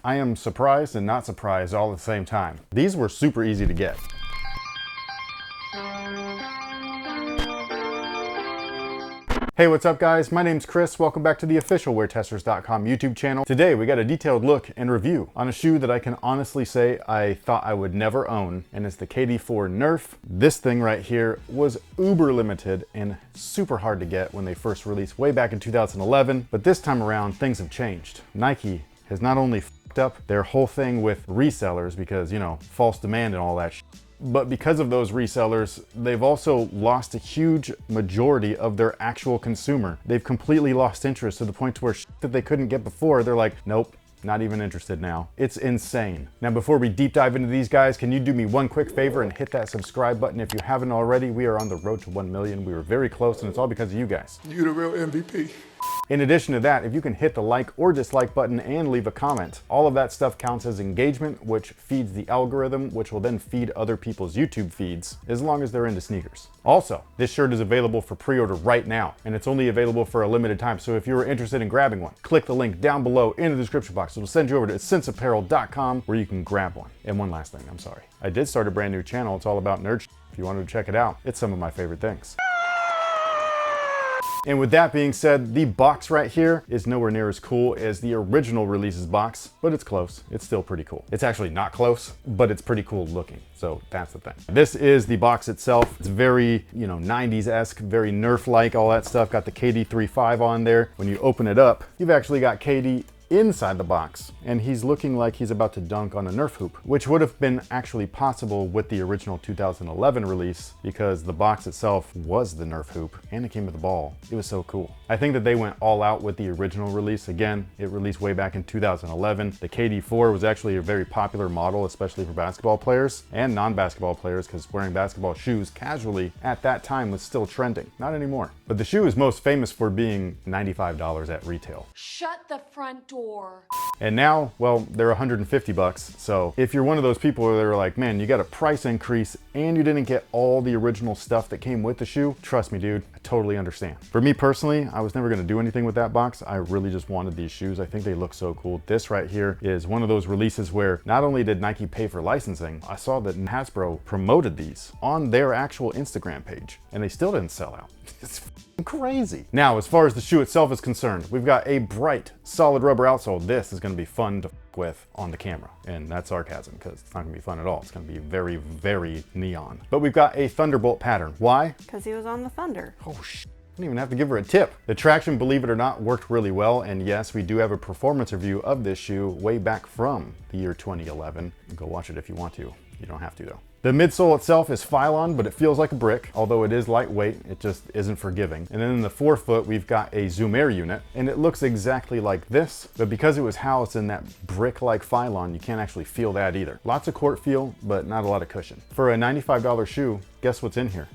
I am surprised and not surprised all at the same time. These were super easy to get. Hey, what's up guys? My name's Chris. Welcome back to the official WearTesters.com YouTube channel. Today we got a detailed look and review on a shoe that I can honestly say I thought I would never own, and it's the KD4 Nerf. This thing right here was uber limited and super hard to get when they first released way back in 2011, but this time around things have changed. Nike has not only f***ed up their whole thing with resellers because, you know, false demand and all that shit, but because of those resellers, they've also lost a huge majority of their actual consumer. They've completely lost interest to the point to where shit that they couldn't get before, they're like, nope, not even interested now. It's insane. Now, before we deep dive into these guys, can you do me one quick favor and hit that subscribe button if you haven't already? We are on the road to 1 million. We were very close, and it's all because of you guys. You the real MVP. In addition to that, if you can hit the like or dislike button and leave a comment, all of that stuff counts as engagement, which feeds the algorithm, which will then feed other people's YouTube feeds, as long as they're into sneakers. Also, this shirt is available for pre-order right now, and it's only available for a limited time, so if you're interested in grabbing one, click the link down below in the description box. It'll send you over to senseapparel.com where you can grab one. And one last thing, I'm sorry. I did start a brand new channel. It's all about nerd shit. If you wanted to check it out, it's some of my favorite things. And with that being said, the box right here is nowhere near as cool as the original releases box, but it's close. It's still pretty cool. It's actually not close, but it's pretty cool looking. So that's the thing. This is the box itself. It's very, 90s-esque, very Nerf-like, all that stuff. Got the KD35 on there. When you open it up, you've actually got KD inside the box, and he's looking like he's about to dunk on a Nerf hoop, which would have been actually possible with the original 2011 release because the box itself was the Nerf hoop and it came with the ball. It was so cool. I think that they went all out with the original release. Again, it released way back in 2011. The KD4 was actually a very popular model, especially for basketball players and non-basketball players, because wearing basketball shoes casually at that time was still trending. Not anymore. But the shoe is most famous for being $95 at retail. Shut the front door. And now, well, they're 150 bucks. So if you're one of those people that are like, man, you got a price increase and you didn't get all the original stuff that came with the shoe, trust me, dude, I totally understand. For me personally, I was never gonna do anything with that box. I really just wanted these shoes. I think they look so cool. This right here is one of those releases where not only did Nike pay for licensing, I saw that Hasbro promoted these on their actual Instagram page and they still didn't sell out. It's crazy. Now, as far as the shoe itself is concerned, we've got a bright, solid rubber outsole. This is gonna be fun to f with on the camera. And that's sarcasm, because it's not gonna be fun at all. It's gonna be very, very neon. But we've got a Thunderbolt pattern. Why? Because he was on the Thunder. Oh, sh! I didn't even have to give her a tip. The traction, believe it or not, worked really well. And yes, we do have a performance review of this shoe way back from the year 2011. Go watch it if you want to. You don't have to though. The midsole itself is Phylon, but it feels like a brick, although it is lightweight, it just isn't forgiving. And then in the forefoot, we've got a Zoom Air unit, and it looks exactly like this, but because it was housed in that brick-like Phylon, you can't actually feel that either. Lots of court feel, but not a lot of cushion. For a $95 shoe, guess what's in here?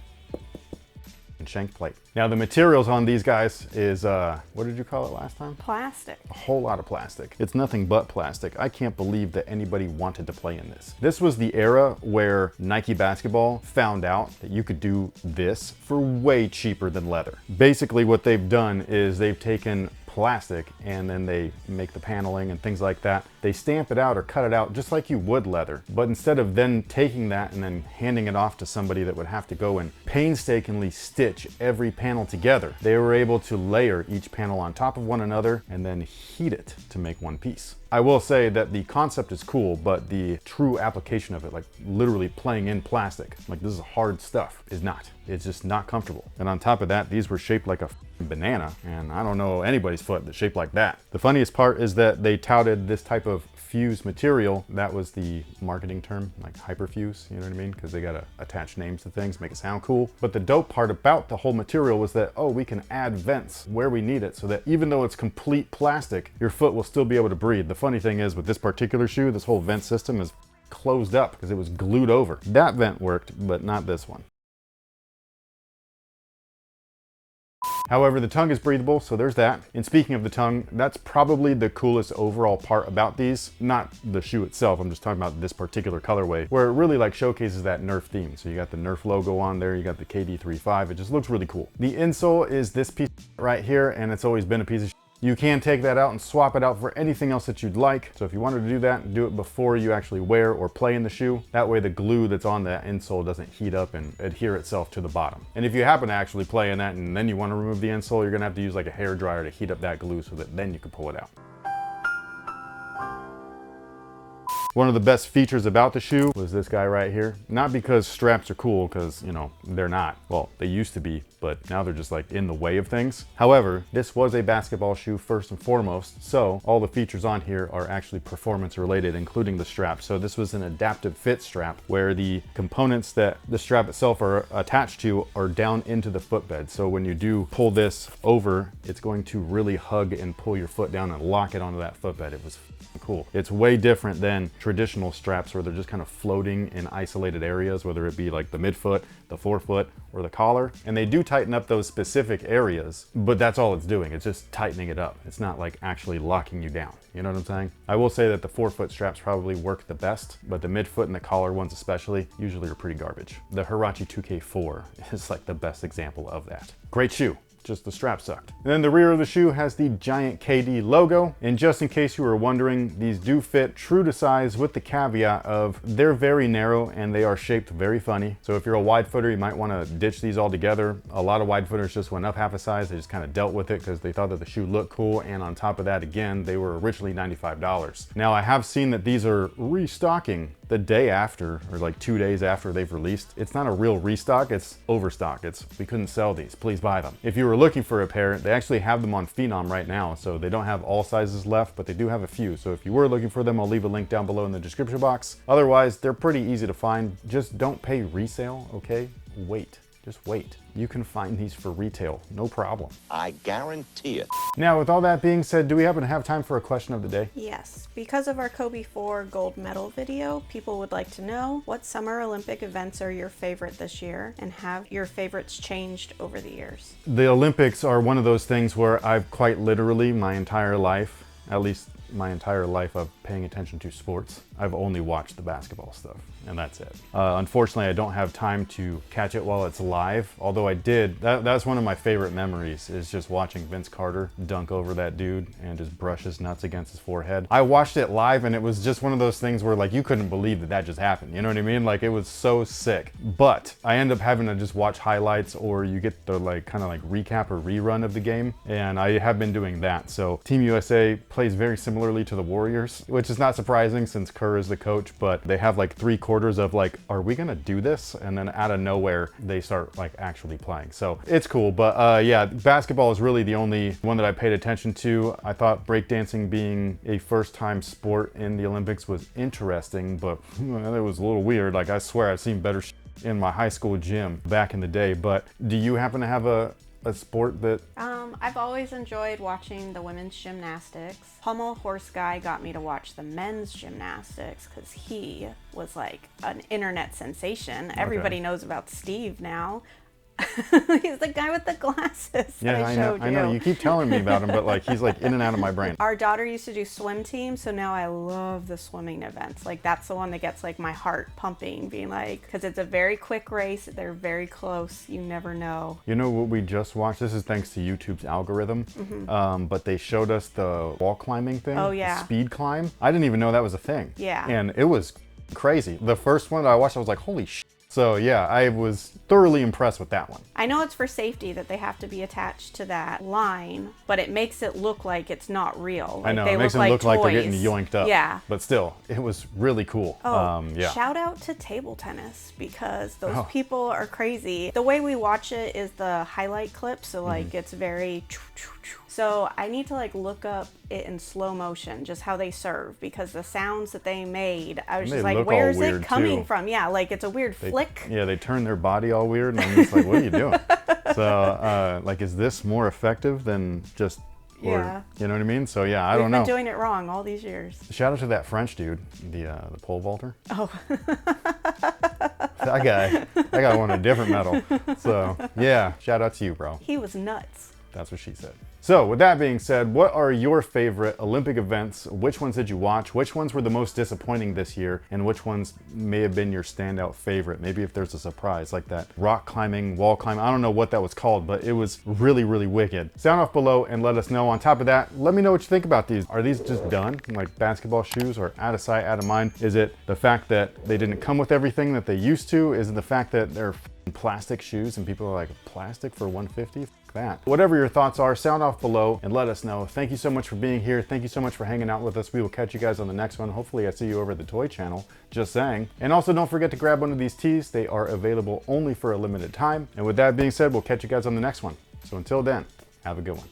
Shank plate. Now the materials on these guys is, what did you call it last time? Plastic. A whole lot of plastic. It's nothing but plastic. I can't believe that anybody wanted to play in this. This was the era where Nike Basketball found out that you could do this for way cheaper than leather. Basically what they've done is they've taken plastic and then they make the paneling and things like that. They stamp it out or cut it out just like you would leather. But instead of then taking that and then handing it off to somebody that would have to go and painstakingly stitch every panel together, they were able to layer each panel on top of one another and then heat it to make one piece. I will say that the concept is cool, but the true application of it, like literally playing in plastic, like this is hard stuff, is not. It's just not comfortable. And on top of that, these were shaped like a banana, and I don't know anybody's foot that's shaped like that. The funniest part is that they touted this type of fuse material. That was the marketing term, like hyperfuse, you know what I mean? Because they gotta attach names to things, make it sound cool. But the dope part about the whole material was that, oh, we can add vents where we need it so that even though it's complete plastic, your foot will still be able to breathe. The funny thing is with this particular shoe, this whole vent system is closed up because it was glued over. That vent worked, but not this one. However, the tongue is breathable, so there's that. And speaking of the tongue, that's probably the coolest overall part about these. Not the shoe itself, I'm just talking about this particular colorway, where it really like showcases that Nerf theme. So you got the Nerf logo on there, you got the KD35, it just looks really cool. The insole is this piece right here, and it's always been a piece of shit. You can take that out and swap it out for anything else that you'd like. So if you wanted to do that, do it before you actually wear or play in the shoe. That way the glue that's on the insole doesn't heat up and adhere itself to the bottom. And if you happen to actually play in that and then you want to remove the insole, you're gonna have to use like a hair dryer to heat up that glue so that then you can pull it out. One of the best features about the shoe was this guy right here. Not because straps are cool, because, you know, they're not. Well, they used to be, but now they're just like in the way of things. However, this was a basketball shoe first and foremost, so all the features on here are actually performance related, including the strap. So this was an adaptive fit strap where the components that the strap itself are attached to are down into the footbed. So when you do pull this over, it's going to really hug and pull your foot down and lock it onto that footbed. It was cool. It's way different than traditional straps where they're just kind of floating in isolated areas, whether it be like the midfoot, the forefoot, or the collar. And they do tighten up those specific areas, but that's all it's doing. It's just tightening it up. It's not like actually locking you down. You know what I'm saying? I will say that the forefoot straps probably work the best, but the midfoot and the collar ones especially usually are pretty garbage. The Huarache 2K4 is like the best example of that. Great shoe. Just the strap sucked. And then the rear of the shoe has the giant KD logo. And just in case you were wondering, these do fit true to size with the caveat of they're very narrow and they are shaped very funny. So if you're a wide footer, you might want to ditch these altogether. A lot of wide footers just went up half a size. They just kind of dealt with it because they thought that the shoe looked cool. And on top of that, again, they were originally $95. Now I have seen that these are restocking the day after, or like 2 days after they've released. It's not a real restock, it's overstock. It's, we couldn't sell these, please buy them. If you were looking for a pair, they actually have them on Phenom right now, so they don't have all sizes left, but they do have a few. So if you were looking for them, I'll leave a link down below in the description box. Otherwise, they're pretty easy to find. Just don't pay resale, okay? Wait. Just wait. You can find these for retail, no problem. I guarantee it. Now, with all that being said, do we happen to have time for a question of the day? Yes. Because of our Kobe 4 gold medal video, people would like to know what Summer Olympic events are your favorite this year, and have your favorites changed over the years? The Olympics are one of those things where I've quite literally my entire life, at least my entire life of paying attention to sports, I've only watched the basketball stuff, and that's it. Unfortunately, I don't have time to catch it while it's live, although I did. That's one of my favorite memories, is just watching Vince Carter dunk over that dude and just brush his nuts against his forehead. I watched it live, and it was just one of those things where like you couldn't believe that that just happened, you know what I mean? Like, it was so sick. But I end up having to just watch highlights, or you get the like kind of like recap or rerun of the game, and I have been doing that. So Team USA plays very similarly to the Warriors, which is not surprising since Kerr is the coach, but they have like 3/4 of like, are we gonna do this? And then out of nowhere, they start like actually playing. So it's cool, but yeah, basketball is really the only one that I paid attention to. I thought breakdancing being a first-time sport in the Olympics was interesting, but it was a little weird. Like, I swear I've seen better shit in my high school gym back in the day. But do you happen to have a sport that... I've always enjoyed watching the women's gymnastics. Pommel Horse Guy got me to watch the men's gymnastics because he was like an internet sensation. Everybody knows about Steve now. He's the guy with the glasses. Yeah, I know. You keep telling me about him, but like he's like in and out of my brain. Our daughter used to do swim team, so now I love the swimming events. Like, that's the one that gets like my heart pumping, being like, because it's a very quick race. They're very close. You never know. You know what we just watched? This is thanks to YouTube's algorithm. But they showed us the wall climbing thing. Oh yeah. The speed climb. I didn't even know that was a thing. Yeah. And it was crazy. The first one that I watched, I was like, holy shit. So yeah, I was thoroughly impressed with that one. I know it's for safety that they have to be attached to that line, but it makes it look like it's not real. Like, I know, they it makes it like look like they're toys. getting yoinked up. Yeah. But still, it was really cool. Oh, yeah. Shout out to table tennis, because those people are crazy. The way we watch it is the highlight clip, so like it's very... So I need to like look up it in slow motion, just how they serve, because the sounds that they made, I was just like, where's it coming from? Yeah, like it's a weird flick. Yeah, they turn their body all weird, and I'm just like, what are you doing? So, like, is this more effective than just, or, Yeah. you know what I mean? So yeah, I don't know. We've been doing it wrong all these years. Shout out to that French dude, the pole vaulter. Oh. That guy won a different medal. So yeah, shout out to you, bro. He was nuts. That's what she said. So with that being said, what are your favorite Olympic events? Which ones did you watch? Which ones were the most disappointing this year? And which ones may have been your standout favorite? Maybe if there's a surprise like that rock climbing, wall climbing, I don't know what that was called, but it was really, really wicked. Sound off below and let us know. On top of that, let me know what you think about these. Are these just done, like basketball shoes, or out of sight, out of mind? Is it the fact that they didn't come with everything that they used to? Is it the fact that they're plastic shoes and people are like, plastic for $150? That. Whatever your thoughts are, sound off below and let us know. Thank you so much for being here. Thank you so much for hanging out with us. We will catch you guys on the next one. Hopefully I see you over at the toy channel, just saying. And also don't forget to grab one of these tees. They are available only for a limited time. And with that being said, we'll catch you guys on the next one. So until then, have a good one.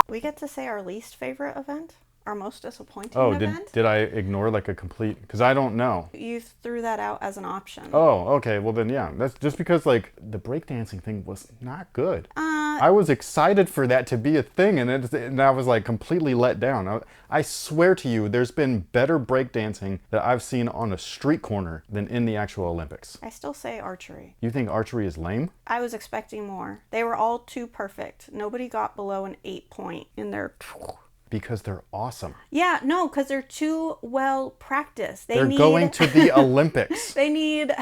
We get to say our least favorite event? Our most disappointing event? Did I ignore like a complete, because I don't know. You threw that out as an option. Oh, okay, well then yeah. That's just because like the breakdancing thing was not good. I was excited for that to be a thing and I was like completely let down. I swear to you, there's been better breakdancing that I've seen on a street corner than in the actual Olympics. I still say archery. You think archery is lame? I was expecting more. They were all too perfect. Nobody got below an 8 point in their... Because they're awesome. Yeah, no, because they're too well practiced. They're going to the Olympics. They need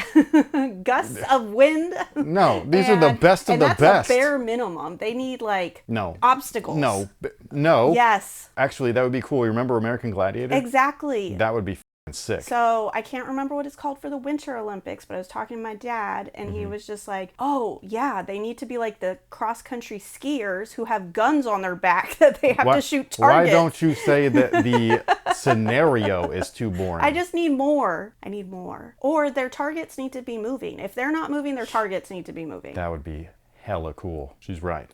gusts of wind. No, these are the best of the best. That's a bare minimum. They need like obstacles. No. Yes. Actually, that would be cool. You remember American Gladiator? Exactly. That would be sick. So I can't remember what it's called for the Winter Olympics, but I was talking to my dad and he was just like, oh yeah, they need to be like the cross-country skiers who have guns on their back that they have to shoot targets. Why don't you say that the scenario is too boring? I just need more. I need more. Or their targets need to be moving. If they're not moving, their targets need to be moving. That would be hella cool. She's right.